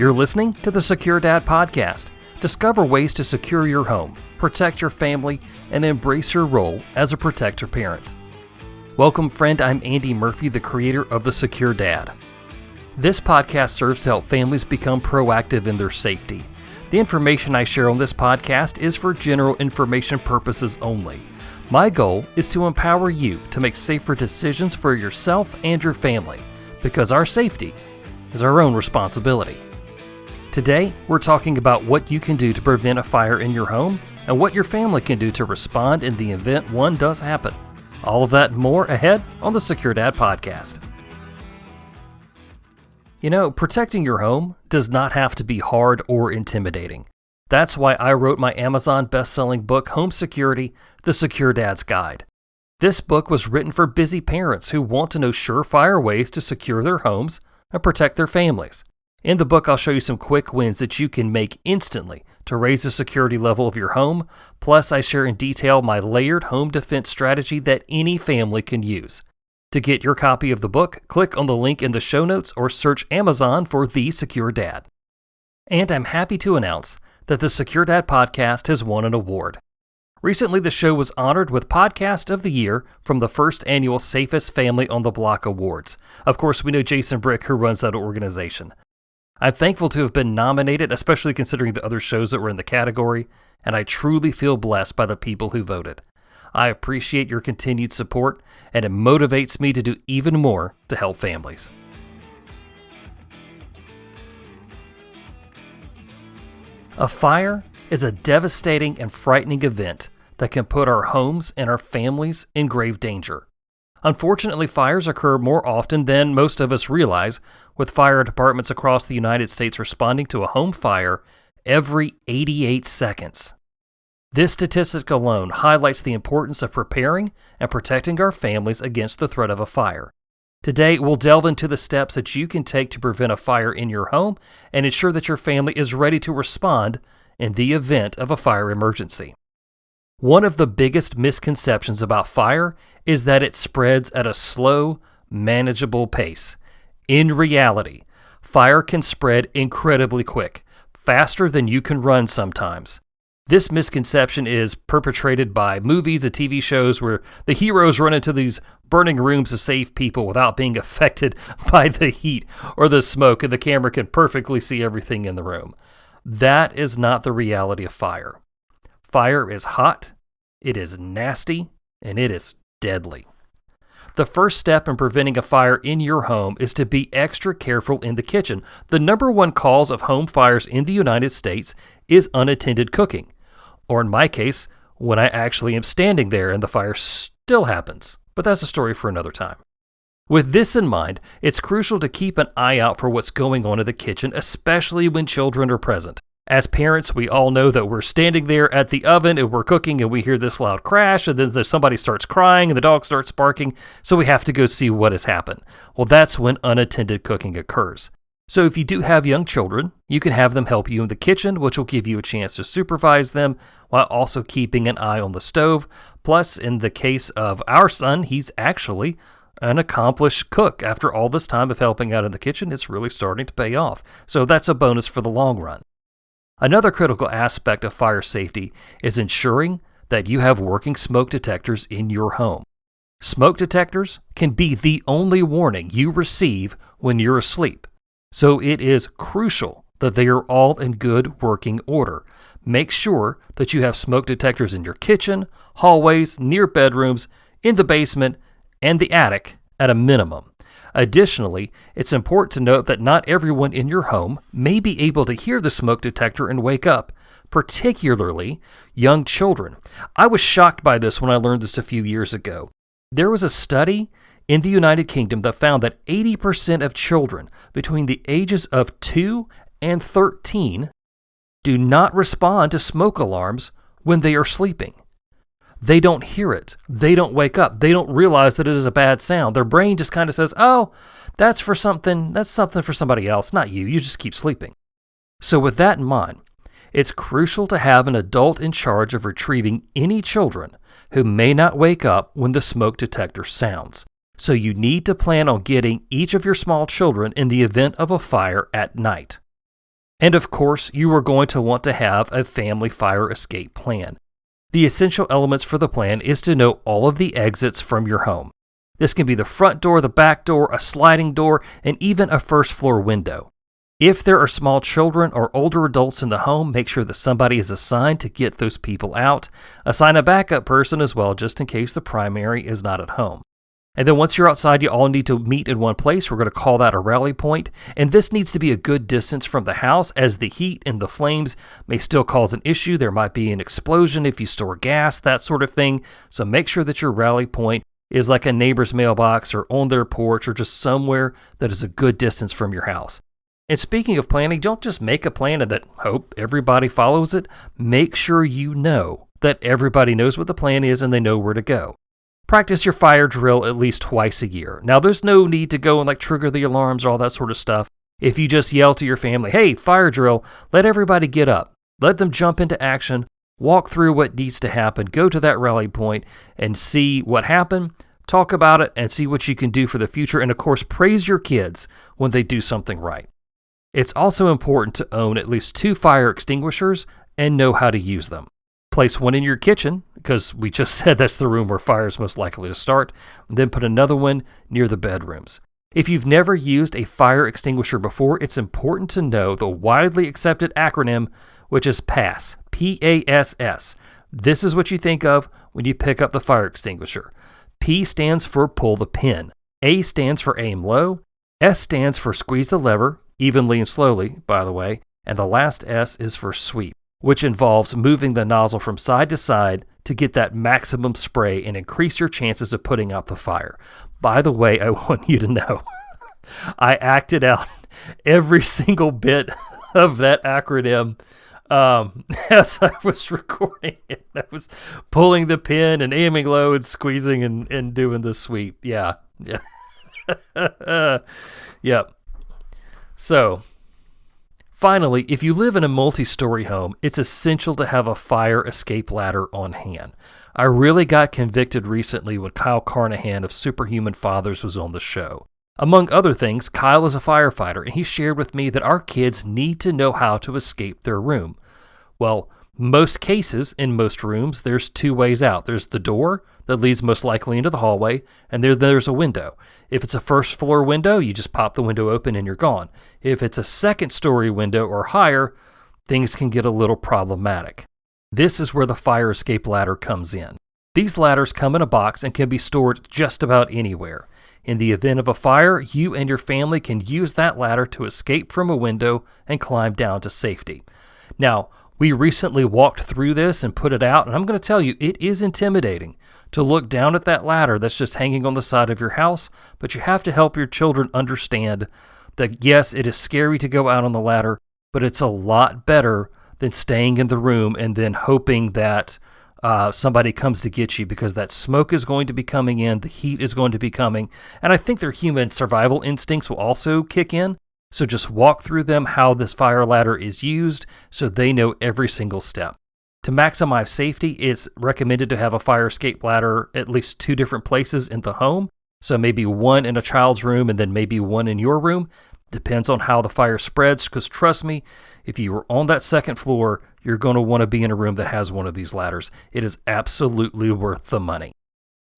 You're listening to the Secure Dad Podcast. Discover ways to secure your home, protect your family, and embrace your role as a protector parent. Welcome, friend. I'm Andy Murphy, the creator of The Secure Dad. This podcast serves to help families become proactive in their safety. The information I share on this podcast is for general information purposes only. My goal is to empower you to make safer decisions for yourself and your family, because our safety is our own responsibility. Today, we're talking about what you can do to prevent a fire in your home and what your family can do to respond in the event one does happen. All of that and more ahead on the Secure Dad Podcast. You know, protecting your home does not have to be hard or intimidating. That's why I wrote my Amazon best-selling book, Home Security: The Secure Dad's Guide. This book was written for busy parents who want to know surefire ways to secure their homes and protect their families. In the book, I'll show you some quick wins that you can make instantly to raise the security level of your home. Plus, I share in detail my layered home defense strategy that any family can use. To get your copy of the book, click on the link in the show notes or search Amazon for The Secure Dad. And I'm happy to announce that the Secure Dad Podcast has won an award. Recently, the show was honored with Podcast of the Year from the first annual Safest Family on the Block Awards. Of course, we know Jason Brick, who runs that organization. I'm thankful to have been nominated, especially considering the other shows that were in the category, and I truly feel blessed by the people who voted. I appreciate your continued support, and it motivates me to do even more to help families. A fire is a devastating and frightening event that can put our homes and our families in grave danger. Unfortunately, fires occur more often than most of us realize, with fire departments across the United States responding to a home fire every 88 seconds. This statistic alone highlights the importance of preparing and protecting our families against the threat of a fire. Today, we'll delve into the steps that you can take to prevent a fire in your home and ensure that your family is ready to respond in the event of a fire emergency. One of the biggest misconceptions about fire is that it spreads at a slow, manageable pace. In reality, fire can spread incredibly quick, faster than you can run sometimes. This misconception is perpetrated by movies and TV shows where the heroes run into these burning rooms to save people without being affected by the heat or the smoke, and the camera can perfectly see everything in the room. That is not the reality of fire. Fire is hot, it is nasty, and it is deadly. The first step in preventing a fire in your home is to be extra careful in the kitchen. The number one cause of home fires in the United States is unattended cooking. Or in my case, when I actually am standing there and the fire still happens. But that's a story for another time. With this in mind, it's crucial to keep an eye out for what's going on in the kitchen, especially when children are present. As parents, we all know that we're standing there at the oven and we're cooking and we hear this loud crash, and then somebody starts crying and the dog starts barking, so we have to go see what has happened. Well, that's when unattended cooking occurs. So if you do have young children, you can have them help you in the kitchen, which will give you a chance to supervise them while also keeping an eye on the stove. Plus, in the case of our son, he's actually an accomplished cook. After all this time of helping out in the kitchen, it's really starting to pay off. So that's a bonus for the long run. Another critical aspect of fire safety is ensuring that you have working smoke detectors in your home. Smoke detectors can be the only warning you receive when you're asleep, so it is crucial that they are all in good working order. Make sure that you have smoke detectors in your kitchen, hallways, near bedrooms, in the basement, and the attic at a minimum. Additionally, it's important to note that not everyone in your home may be able to hear the smoke detector and wake up, particularly young children. I was shocked by this when I learned this a few years ago. There was a study in the United Kingdom that found that 80% of children between the ages of 2 and 13 do not respond to smoke alarms when they are sleeping. They don't hear it. They don't wake up. They don't realize that it is a bad sound. Their brain just kind of says, oh, that's something for somebody else, not you. You just keep sleeping. So with that in mind, it's crucial to have an adult in charge of retrieving any children who may not wake up when the smoke detector sounds. So you need to plan on getting each of your small children in the event of a fire at night. And of course, you are going to want to have a family fire escape plan. The essential elements for the plan is to know all of the exits from your home. This can be the front door, the back door, a sliding door, and even a first floor window. If there are small children or older adults in the home, make sure that somebody is assigned to get those people out. Assign a backup person as well, just in case the primary is not at home. And then once you're outside, you all need to meet in one place. We're going to call that a rally point. And this needs to be a good distance from the house, as the heat and the flames may still cause an issue. There might be an explosion if you store gas, that sort of thing. So make sure that your rally point is like a neighbor's mailbox or on their porch or just somewhere that is a good distance from your house. And speaking of planning, don't just make a plan and that hope everybody follows it. Make sure you know that everybody knows what the plan is and they know where to go. Practice your fire drill at least twice a year. Now, there's no need to go and trigger the alarms or all that sort of stuff. If you just yell to your family, hey, fire drill, let everybody get up. Let them jump into action, walk through what needs to happen, go to that rally point and see what happened, talk about it, and see what you can do for the future. And of course, praise your kids when they do something right. It's also important to own at least 2 fire extinguishers and know how to use them. Place one in your kitchen, because we just said that's the room where fire is most likely to start, and then put another one near the bedrooms. If you've never used a fire extinguisher before, it's important to know the widely accepted acronym, which is PASS, P-A-S-S. This is what you think of when you pick up the fire extinguisher. P stands for pull the pin, A stands for aim low, S stands for squeeze the lever, evenly and slowly, by the way, and the last S is for sweep, which involves moving the nozzle from side to side to get that maximum spray and increase your chances of putting out the fire. By the way, I want you to know, I acted out every single bit of that acronym as I was recording it. I was pulling the pin and aiming low and squeezing and doing the sweep. Yeah. Yep. So, finally, if you live in a multi-story home, it's essential to have a fire escape ladder on hand. I really got convicted recently when Kyle Carnahan of Superhuman Fathers was on the show. Among other things, Kyle is a firefighter, and he shared with me that our kids need to know how to escape their room. Well, most cases, in most rooms, there's 2 ways out. There's the door that leads most likely into the hallway, and there's a window. If it's a first floor window, you just pop the window open and you're gone. If it's a second story window or higher, things can get a little problematic. This is where the fire escape ladder comes in. These ladders come in a box and can be stored just about anywhere. In the event of a fire, you and your family can use that ladder to escape from a window and climb down to safety. Now, we recently walked through this and put it out, and I'm going to tell you, it is intimidating to look down at that ladder that's just hanging on the side of your house, but you have to help your children understand that, yes, it is scary to go out on the ladder, but it's a lot better than staying in the room and then hoping that somebody comes to get you, because that smoke is going to be coming in, the heat is going to be coming, and I think their human survival instincts will also kick in. So just walk through them how this fire ladder is used so they know every single step. To maximize safety, it's recommended to have a fire escape ladder at least 2 different places in the home. So maybe one in a child's room and then maybe one in your room. Depends on how the fire spreads, because trust me, if you were on that second floor, you're going to want to be in a room that has one of these ladders. It is absolutely worth the money.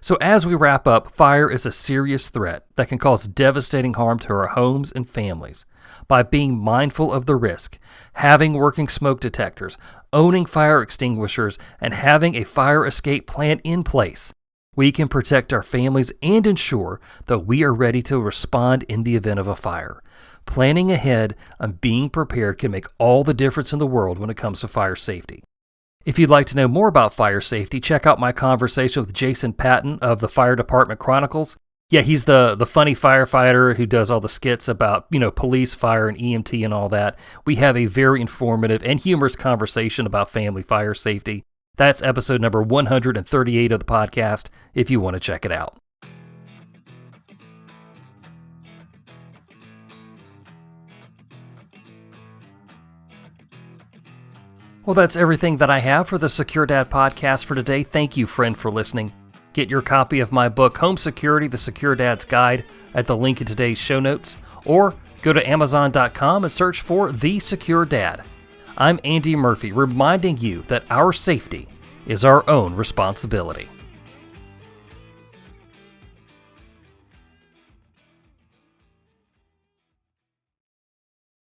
So as we wrap up, fire is a serious threat that can cause devastating harm to our homes and families. By being mindful of the risk, having working smoke detectors, owning fire extinguishers, and having a fire escape plan in place, we can protect our families and ensure that we are ready to respond in the event of a fire. Planning ahead and being prepared can make all the difference in the world when it comes to fire safety. If you'd like to know more about fire safety, check out my conversation with Jason Patton of the Fire Department Chronicles. Yeah, he's the funny firefighter who does all the skits about, police, fire, and EMT and all that. We have a very informative and humorous conversation about family fire safety. That's episode number 138 of the podcast, if you want to check it out. Well, that's everything that I have for the Secure Dad podcast for today. Thank you, friend, for listening. Get your copy of my book, Home Security, The Secure Dad's Guide, at the link in today's show notes, or Go to Amazon.com and search for The Secure Dad. I'm Andy Murphy, reminding you that our safety is our own responsibility.